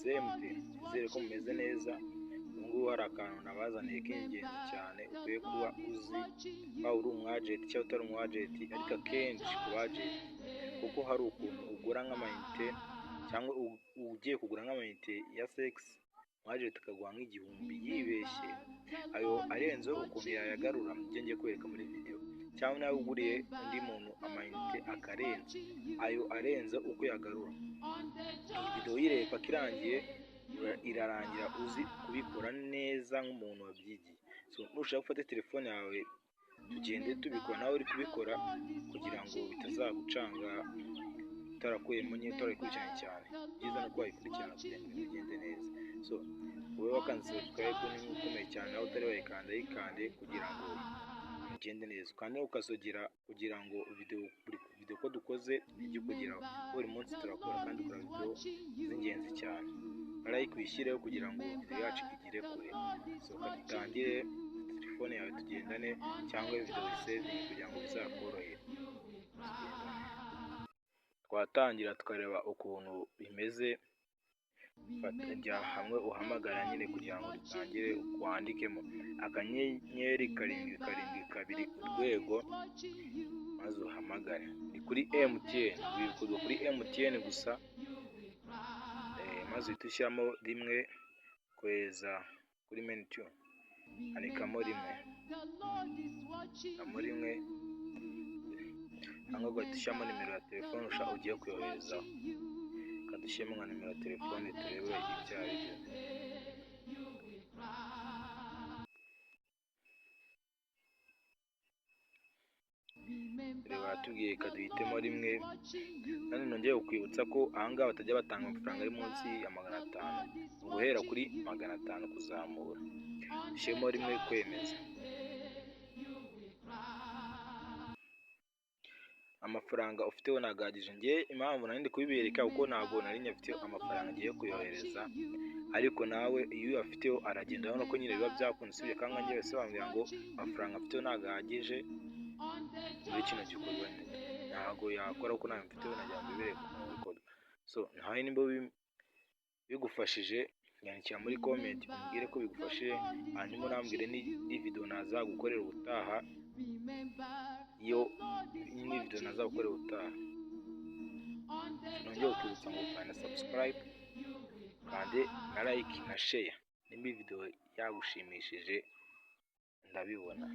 semute nizere ko mumeze neza. Ubungubu hari akantu nabazaniye k'ingenzi cyane ukwiye kuba uzi, waba uri umwajenti cyangwa utari umwajenti, ariko akenshi ku bajenti, kuko hari ukuntu ugura nk'amayinite cyangwa ugiye kugura nk'amayinite ya segisi, umwajenti akaguha nk'igihumbi yibeshye, ayo arenzeho ukuntu yayagarura ibyo ngiye kwereka muri video, cyangwa nawe uguriye undi muntu amayinite akarenza, ayo arenze uko yagarura. Iyi video uyireba paka irangiye, irarangira uzi kubikora neza nk'umuntu wabyigiye. So nushaka gufata telefone yawe tugende tubikora nawe uri kubikora, kugira ngo bitazagucanga utarakuyemo nyine utarayikurikiranye cyane. Byiza no kuba wayikurikirana kugira ngo bigende neza. So wowe wakanze subscribe ni ukomeye cyane, nawe utari wayikanda yikande kugira ngo bigende neza, kandi ukazogera kugira ngo video ko dukoze ijye kugeraho. Buri munsi turakora kandi dukora video z'ingenzi cyane. Like uyishyireho kugira ngo video yacu igire kure. So dutangire telefone yawe tugendane, cyangwa video uyisevinge kugira ngo bizakorohere. Twatangira tukareba ukuntu bimeze. Jya hamwe uhamagara nyine kugira ngo dutangire, wandikemo akanyenyeri 772 urwego maze uhamagare. Ni kuri MTN, wibuka kuri MTN gusa, maze uhita ushyiramo rimwe kweza kuri menu, andikamo rimwe cyangwa ugahita ushyiramo nimero ya telefone ushaka ugiye kuyoherezaho. Kadushyiremo nka nimero ya telefone turebe ibyo ari byo. Reba tubwiye kaduhitemo rimwe, kandi nongeye kukwibutsa ko ahangaha batajya batanga amafaranga ari munsi ya 500, guhera kuri 500 kuzamura. Dushyiremo rimwe kwemeza. Amafaranga ufiteho nagahagije. Njye impamvu nari ndi kubibereka kuko ntabwo nari nyafite amafaranga agiye kuyohereza, ariko nawe iyo uyafiteho aragenda, urabona ko nyine biba byakunze. Usibye kandi njye wese bambwira ngo amafaranga afiteho nagahagije muri kino gikorwa, ntabwo yakora kuko ntayo mfiteho, nagira ngo bibereke ukuntu bikorwa. So nawe nimba bigufashije nyandikira muri comment umbwire ko bigufashije, hanyuma unambwire ni video nazagukorera ubutaha, iyo ni video nazagukorera ubutaha. Nongeye kukwibutsa ngo ukanda subscribe kandi na like na share nimba video yagushimishije, ndabibona.